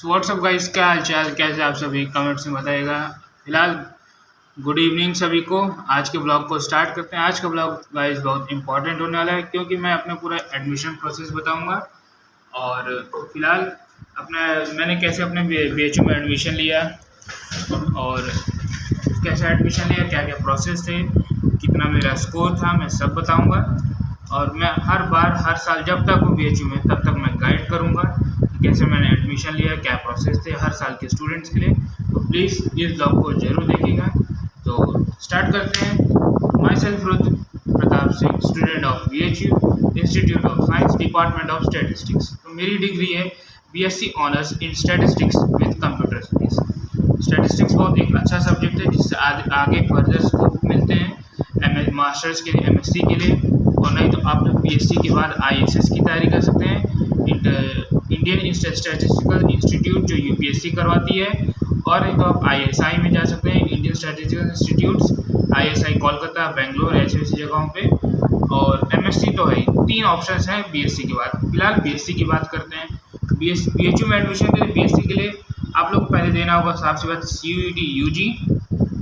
WhatsApp guys, क्या हाल चाल, कैसे आप सभी कमेंट्स में बताइएगा। फिलहाल गुड इवनिंग सभी को। आज के ब्लॉग को स्टार्ट करते हैं। आज का ब्लॉग गाइस बहुत इंपॉर्टेंट होने वाला है क्योंकि मैं अपना पूरा एडमिशन प्रोसेस बताऊंगा। और फिलहाल मैंने कैसे अपने BHU में एडमिशन लिया और कैसे एडमिशन लिया, क्या क्या प्रोसेस थे, कितना मेरा स्कोर था, मैं सब बताऊंगा। और मैं हर बार हर साल जब तक हूँ BHU में तब तक मैं गाइड करूंगा कि कैसे मैंने एडमिशन लिया, क्या प्रोसेस थे हर साल के स्टूडेंट्स के लिए। तो प्लीज़ इस ब्लॉग को जरूर देखिएगा। तो स्टार्ट करते हैं। My self Rudra Pratap Singh, student of BHU institute of science, department of statistics. तो मेरी डिग्री है BSc honours in statistics with computer science. Statistics बहुत एक अच्छा सब्जेक्ट है जिससे आगे फर्दर स्कोप मिलते हैं मास्टर्स के लिए, MSc के लिए। और नहीं तो आप लोग BSc के बाद ISS की तैयारी कर सकते हैं, इंडियन स्टैटिस्टिकल इंस्टीट्यूट जो UPSC करवाती है। और नहीं तो आप ISI में जा सकते हैं, Indian statistical institutes, ISI Kolkata, Bangalore, ऐसी जगहों पे। और MSc तो है। 3 ऑप्शंस हैं BSc के बाद। फिलहाल BSc की बात करते हैं। BHU में एडमिशन के लिए, BSc के लिए आप लोग को पहले देना होगा सबसे पहले CUT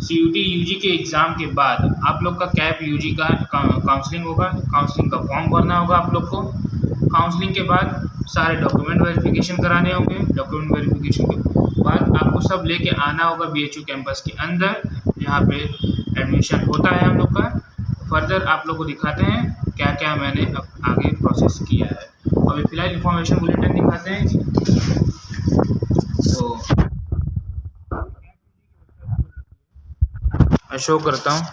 UG के एग्ज़ाम के बाद आप लोग का CAP UG का काउंसलिंग होगा। काउंसलिंग का फॉर्म भरना होगा आप लोग को। काउंसलिंग के बाद सारे डॉक्यूमेंट वेरिफिकेशन कराने होंगे। डॉक्यूमेंट वेरिफिकेशन के बाद आपको सब लेके आना होगा BHU कैंपस के अंदर, जहाँ पे एडमिशन होता है हम लोग का। फर्दर आप लोग को दिखाते हैं क्या क्या मैंने अब आगे प्रोसेस किया है। अभी फिलहाल इंफॉर्मेशन बुलेटिन दिखाते हैं। तो शो करता हूँ,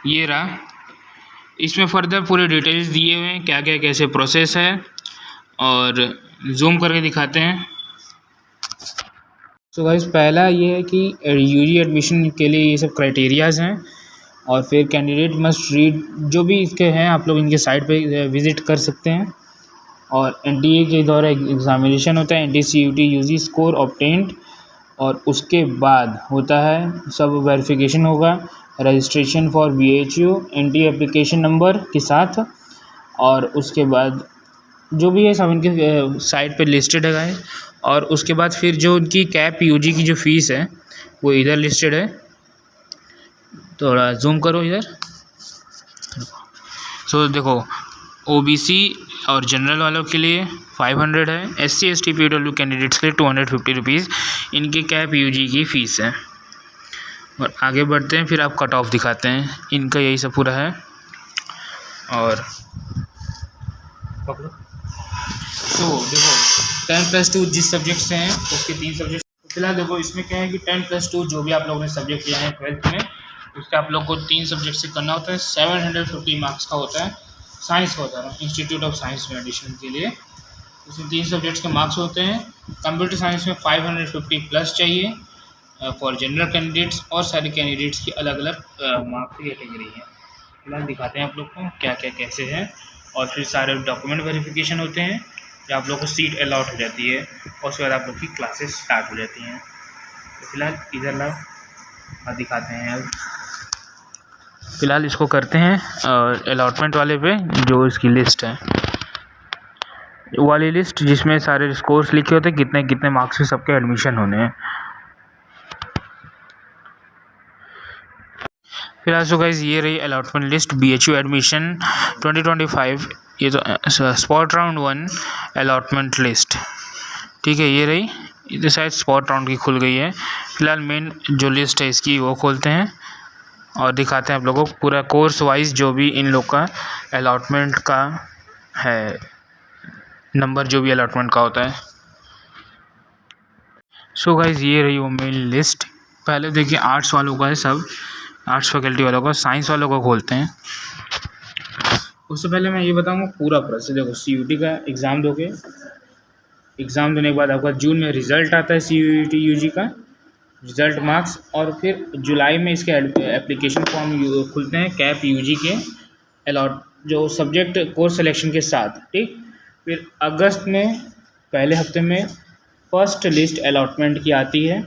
ये रहा। इसमें फर्दर पूरे डिटेल्स दिए हुए हैं, क्या क्या कैसे प्रोसेस है, और जूम करके दिखाते हैं। सो गाइस, पहला ये है कि UG एडमिशन के लिए ये सब क्राइटेरियाज़ हैं। और फिर कैंडिडेट मस्ट रीड, जो भी इसके हैं आप लोग इनके साइट पे विज़िट कर सकते हैं। और NTA के द्वारा एग्जामिनेशन होता है, NTA CUT UG score obtained. और उसके बाद होता है सब वेरिफिकेशन होगा, registration for BHU NTA application number के साथ। और उसके बाद जो भी है सब इनके साइट पे लिस्टेड है। और उसके बाद फिर जो उनकी CAP UG की जो फ़ीस है वो इधर लिस्टेड है। थोड़ा जूम करो इधर। सो देखो, OBC और जनरल वालों के लिए 500 है, SC ST PW कैंडिडेट्स के लिए 250 रुपीज़ इनके CAP UG की फ़ीस है। और आगे बढ़ते हैं, फिर आप कट ऑफ दिखाते हैं। इनका यही सब पूरा है। और तो देखो 10+2 जिस सब्जेक्ट से हैं उसके 3 सब्जेक्ट। फिलहाल देखो इसमें क्या है कि 10+2 जो भी आप लोगों ने सब्जेक्ट लिया है 12th में, उसके आप लोग को 3 सब्जेक्ट से करना होता है। 750 मार्क्स का होता है। साइंस का होता है, इंस्टीट्यूट ऑफ साइंस में एडिशन के लिए उसमें 3 सब्जेक्ट्स के मार्क्स होते हैं। कंप्यूटर साइंस में 550 प्लस चाहिए फॉर जनरल कैंडिडेट्स। और सारे कैंडिडेट्स की अलग अलग मार्क्स की कैटेगरी है। फिलहाल दिखाते हैं आप लोग को क्या क्या कैसे है। और फिर सारे डॉक्यूमेंट वेरिफिकेशन होते हैं, जब आप लोग को सीट अलॉट हो जाती है और उसके बाद आप लोग की क्लासेस स्टार्ट हो जाती हैं। तो फिलहाल इधर लाओ और दिखाते हैं। अब फिलहाल इसको करते हैं अलॉटमेंट वाले पे, जो इसकी लिस्ट है वो वाली लिस्ट जिसमें सारे स्कोर्स लिखे होते हैं, कितने कितने मार्क्स से सबके एडमिशन होने हैं। फिलहाल सो गाइस, ये रही अलॉटमेंट लिस्ट BHU एडमिशन 2025। ये तो स्पॉट राउंड 1 अलॉटमेंट लिस्ट, ठीक है। ये रही, इधर शायद स्पॉट राउंड की खुल गई है। फिलहाल मेन जो लिस्ट है इसकी वो खोलते हैं और दिखाते हैं आप लोगों को पूरा कोर्स वाइज जो भी इन लोग का अलॉटमेंट का है, नंबर जो भी अलॉटमेंट का होता है। सो गाइस, ये रही वो मेन लिस्ट। पहले देखिए आर्ट्स वालों का है, सब आर्ट्स फैकल्टी वालों का। साइंस वालों का खोलते हैं। उससे पहले मैं ये बताऊंगा पूरा प्रोसेस। देखो, CUT का एग्ज़ाम दोगे, एग्ज़ाम देने के बाद आपका जून में रिज़ल्ट आता है CUT UG का रिज़ल्ट मार्क्स। और फिर जुलाई में इसके एप्लीकेशन फॉर्म खुलते हैं CAP UG के जो सब्जेक्ट कोर्स सिलेक्शन के साथ, ठीक। फिर अगस्त में पहले हफ्ते में फर्स्ट लिस्ट अलॉटमेंट की आती है।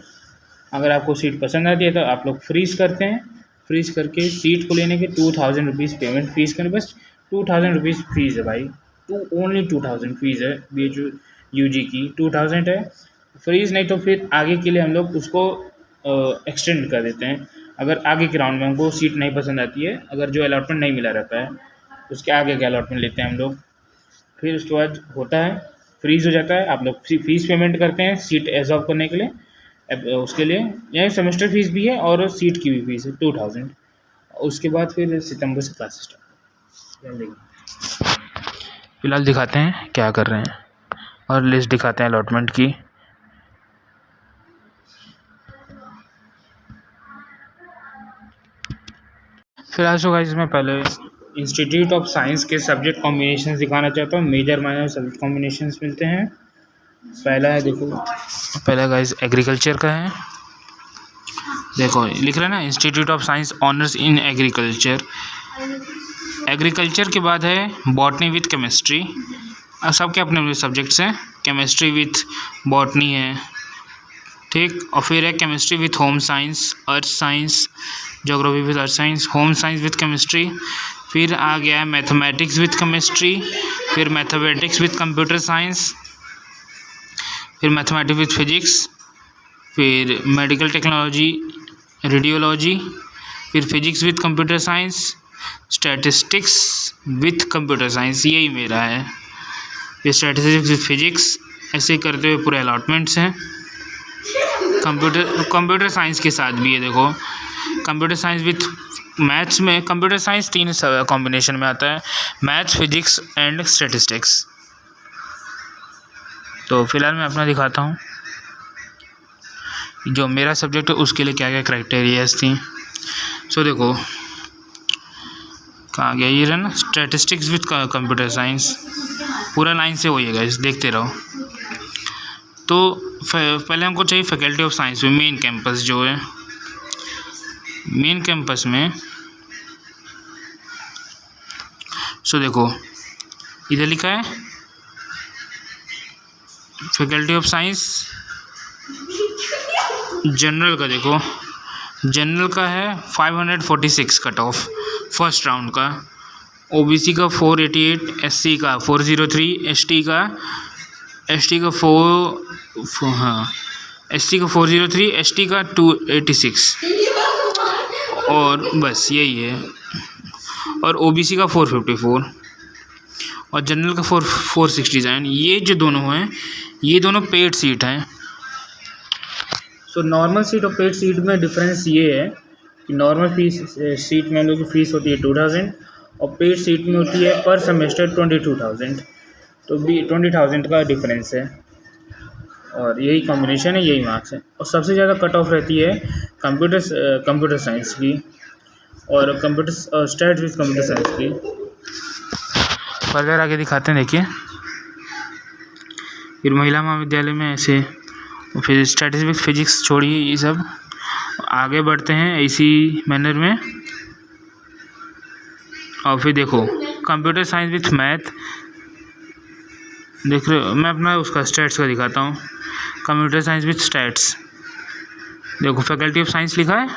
अगर आपको सीट पसंद आती है तो आप लोग फ्रीज़ करते हैं। फ्रीज़ करके सीट को लेने के 2000 रुपीज़ पेमेंट फ़ीस करें। बस 2000 रुपीज़ फ़ीस है भाई, ओनली 2000 फ़ीस है BHU यूजी की 2000 है फ्रीज, नहीं तो फिर आगे के लिए हम लोग उसको एक्सटेंड कर देते हैं। अगर आगे के राउंड में हमको सीट नहीं पसंद आती है, अगर जो अलॉटमेंट नहीं मिला रहता है उसके आगे का अलॉटमेंट लेते हैं हम लोग। फिर उसके बाद होता है फ्रीज़ हो जाता है, आप लोग फीस पेमेंट करते हैं सीट एब्जॉर्ब करने के लिए। उसके लिए यह सेमेस्टर फीस भी है और सीट की भी फीस है 2000। उसके बाद फिर सितंबर से क्लास स्टार्ट। फिलहाल दिखाते हैं क्या कर रहे हैं और लिस्ट दिखाते हैं अलॉटमेंट की। फिलहाल सो गाइस मैं पहले इंस्टीट्यूट ऑफ साइंस के सब्जेक्ट कॉम्बिनेशन दिखाना चाहता हूँ। मेजर माइनर सब्जेक्ट कॉम्बिनेशंस मिलते हैं। पहला है, देखो पहला गाइस एग्रीकल्चर का है। देखो लिख रहा है ना, institute of science honours in agriculture. Agriculture के बाद है बॉटनी विथ केमिस्ट्री। सबके अपने अपने सब्जेक्ट्स हैं। केमिस्ट्री विथ बॉटनी है, ठीक। और फिर है chemistry with home science, earth science, geography with earth science, home science with chemistry. फिर आ गया है मैथमेटिक्स विथ केमिस्ट्री, फिर मैथमेटिक्स विथ कंप्यूटर साइंस, फिर मैथमेटिक्स विथ फिजिक्स, फिर मेडिकल टेक्नोलॉजी, रेडियोलॉजी, फिर physics with computer science, statistics with computer science, यही मेरा है। फिर स्टैटिस्टिक्स विथ फिजिक्स, ऐसे करते हुए पूरे अलॉटमेंट्स हैं। कंप्यूटर साइंस के साथ भी है, देखो कंप्यूटर साइंस विथ मैथ्स में, कंप्यूटर साइंस 3 कॉम्बिनेशन में आता है, मैथ्स, फिजिक्स एंड स्टैटिस्टिक्स। तो फिलहाल मैं अपना दिखाता हूँ जो मेरा सब्जेक्ट है उसके लिए क्या क्या क्राइटेरियाज थी। सो देखो कहाँ गया ये रहा ना, स्टैटिस्टिक्स विथ कंप्यूटर साइंस, पूरा लाइन से वही है गाइस, देखते रहो। तो पहले हमको चाहिए फैकल्टी ऑफ साइंस में मेन कैंपस जो है। मेन कैंपस में सो देखो इधर लिखा है फैकल्टी ऑफ साइंस जनरल का। देखो जनरल का है 546 कट ऑफ फर्स्ट राउंड का, ओबीसी का 488, एससी का 403, एसटी का 403, एसटी का 286 और बस यही है। और ओबीसी का 454 और जनरल का 469। ये जो दोनों हैं ये दोनों पेड सीट हैं। सो नॉर्मल सीट और पेड सीट में डिफरेंस ये है कि नॉर्मल सीट में हम लोग की फ़ीस होती है 2000 और पेड सीट में होती है पर सेमेस्टर 22,000। तो भी 20,000 का डिफरेंस है और यही कॉम्बिनेशन है, यही मार्क्स है। और सबसे ज़्यादा कट ऑफ रहती है कंप्यूटर साइंस की और computer stat with computer science की। फर्दर आगे दिखाते हैं, देखिए फिर महिला महाविद्यालय में ऐसे, फिर स्टैटिस्टिक्स फिजिक्स छोड़िए ये सब, आगे बढ़ते हैं इसी मैनर में। और फिर देखो कंप्यूटर साइंस विथ मैथ, देख रहे हो, मैं अपना उसका स्टैट्स का दिखाता हूँ। कंप्यूटर साइंस विथ स्टैट्स, देखो फैकल्टी ऑफ साइंस लिखा है,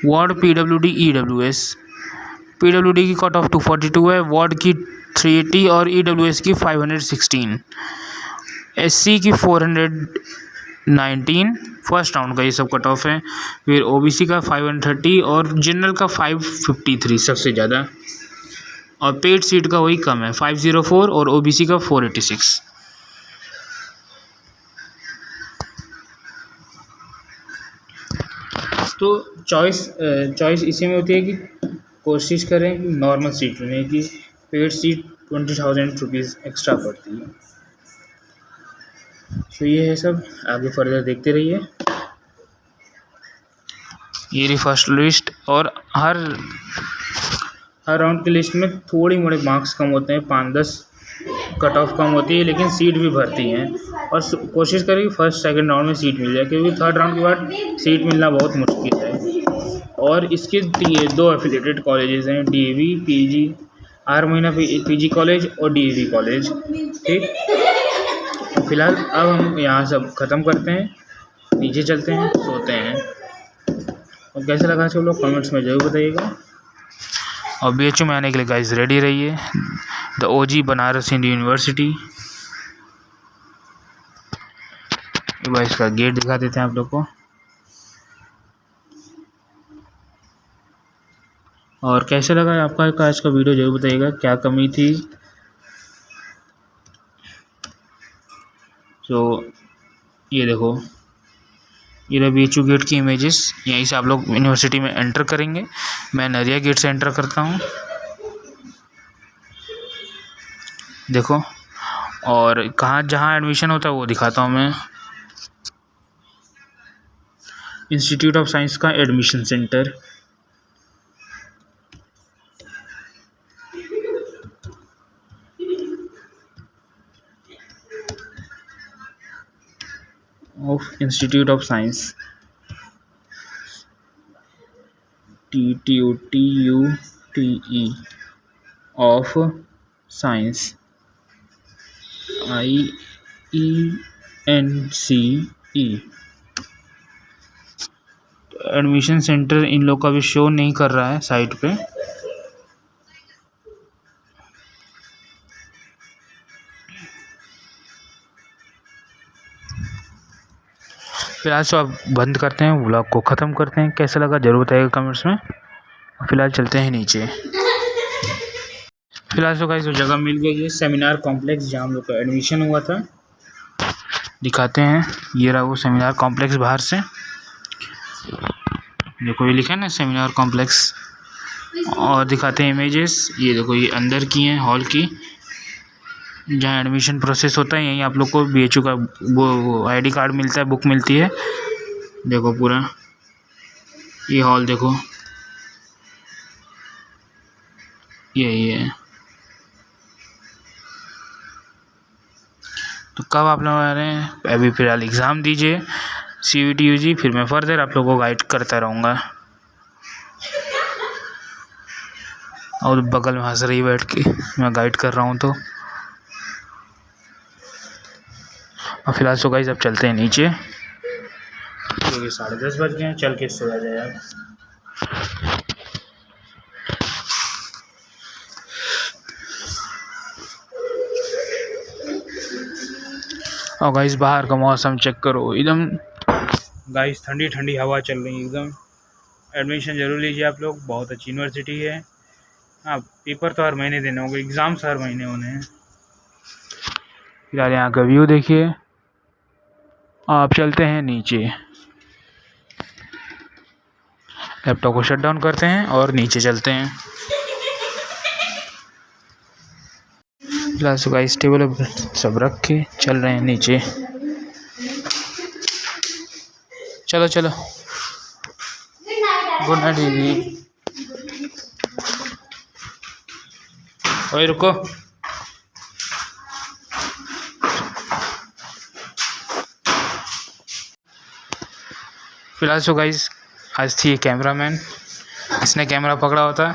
वार्ड PWD EWS। PWD की कट ऑफ 242 है, वार्ड की 380 और EWS की 516, SC की 419 फर्स्ट राउंड का ये सब कट ऑफ है। फिर OBC का 530 और जनरल का 553 सबसे ज़्यादा, और पेड सीट का वही कम है 504 और OBC का 486। तो चॉइस इसी में होती है कि कोशिश करें कि नॉर्मल सीट लेने की, पेड सीट 20,000 रुपीज़ एक्स्ट्रा पड़ती है। तो ये है सब, आगे फर्दर देखते रहिए। ये रही फर्स्ट लिस्ट और हर राउंड की लिस्ट में थोड़ी मोड़े मार्क्स कम होते हैं, 5-10 कट ऑफ कम होती है, लेकिन सीट भी भरती हैं। और कोशिश करें कि फर्स्ट सेकंड राउंड में सीट मिल जाए, क्योंकि थर्ड राउंड के बाद सीट मिलना बहुत मुश्किल है। और इसके 2 एफिलिएटेड कॉलेजेस हैं, DAV PG, 8 महीना PG कॉलेज और DAV कॉलेज, ठीक। फिलहाल अब हम यहाँ सब ख़त्म करते हैं, नीचे चलते हैं, सोते हैं। और कैसे लगा सब लोग कमेंट्स में ज़रूर बताइएगा। और BHU में आने के लिए गाइस रेडी रहिए। The OG Banaras Hindu university. तो भाई इसका गेट दिखा देते हैं आप लोग को। और कैसे लगा आपका आज का वीडियो जरूर बताइएगा, क्या कमी थी। तो ये देखो, ये रहा BHU गेट की इमेजेस। यहीं से आप लोग यूनिवर्सिटी में एंटर करेंगे। मैं नरिया गेट से एंटर करता हूँ, देखो। और कहाँ जहाँ एडमिशन होता है वो दिखाता हूँ मैं। इंस्टीट्यूट ऑफ साइंस का admission centre, of institute of science, TUTE of science, IENCE। Admission centre इन लोग का भी शो नहीं कर रहा है साइट पे। फिलहाल तो अब बंद करते हैं, व्लॉग को ख़त्म करते हैं। कैसा लगा जरूर बताइएगा कमेंट्स में। फिलहाल चलते हैं नीचे। फिलहाल तो गाइस वो जगह मिल गई है, सेमिनार कॉम्प्लेक्स, जहाँ हम लोग का एडमिशन हुआ था। दिखाते हैं, ये रहा वो सेमिनार कॉम्प्लेक्स बाहर से। देखो ये लिखा है ना सेमिनार कॉम्प्लेक्स। और दिखाते हैं इमेजेस। ये देखो, ये अंदर की हैं, हॉल की, जहाँ एडमिशन प्रोसेस होता है। यहीं आप लोग को BHU का वो ID कार्ड मिलता है, बुक मिलती है। देखो पूरा ये हॉल देखो, यही है। तो कब आप लोग आ रहे हैं? अभी फिलहाल एग्ज़ाम दीजिए CUET UG, फिर मैं फर्दर आप लोगों को गाइड करता रहूँगा। और बगल में हंस रही बैठ के मैं गाइड कर रहा हूँ। तो और फिलहाल सो गाइस अब चलते हैं नीचे, क्योंकि 10:30 बज गए हैं। चल के सोया जाए अब। और गाइस बाहर का मौसम चेक करो, एकदम गाइस ठंडी ठंडी हवा चल रही है एकदम। एडमिशन जरूर लीजिए आप लोग, बहुत अच्छी यूनिवर्सिटी है। हाँ, पेपर तो हर महीने देने होंगे, एग्ज़ाम्स हर महीने होने हैं। फिलहाल यहाँ का व्यू देखिए। आप चलते हैं नीचे, लैपटॉप को शट डाउन करते हैं और नीचे चलते हैं। फिलहाल सो गाइस टेबल सब रख के चल रहे हैं नीचे। चलो चलो, गुड नाइट दीदी। ओए रुको, फिलहाल सो गाइस आज थी कैमरामैन, इसने कैमरा पकड़ा होता,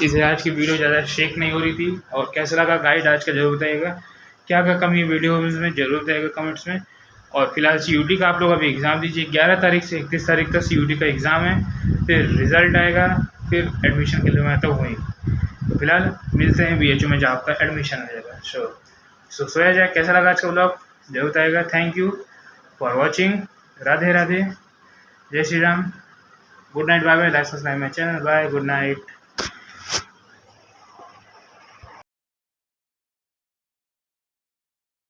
इसलिए आज की वीडियो ज़्यादा शेक नहीं हो रही थी। और कैसा लगा गाइड आज का जरूर बताइएगा, क्या क्या कमी वीडियो में जरूर बताइएगा कमेंट्स में। और फिलहाल CUET का आप लोग अभी एग्ज़ाम दीजिए, 11 तारीख से 31 तारीख तक CUET का एग्ज़ाम है। फिर रिज़ल्ट आएगा, फिर एडमिशन के लिए मैं तो हुई। तो फिलहाल मिलते हैं BHU में, जहाँ आपका एडमिशन हो जाएगा। सो सोया जाए। कैसा लगा आज का ब्लॉग जरूर बताइएगा। Thank you for watching. Radhe Radhe, जय Shri Ram, good night, bye bye. Like subscribe my channel, bye, good night.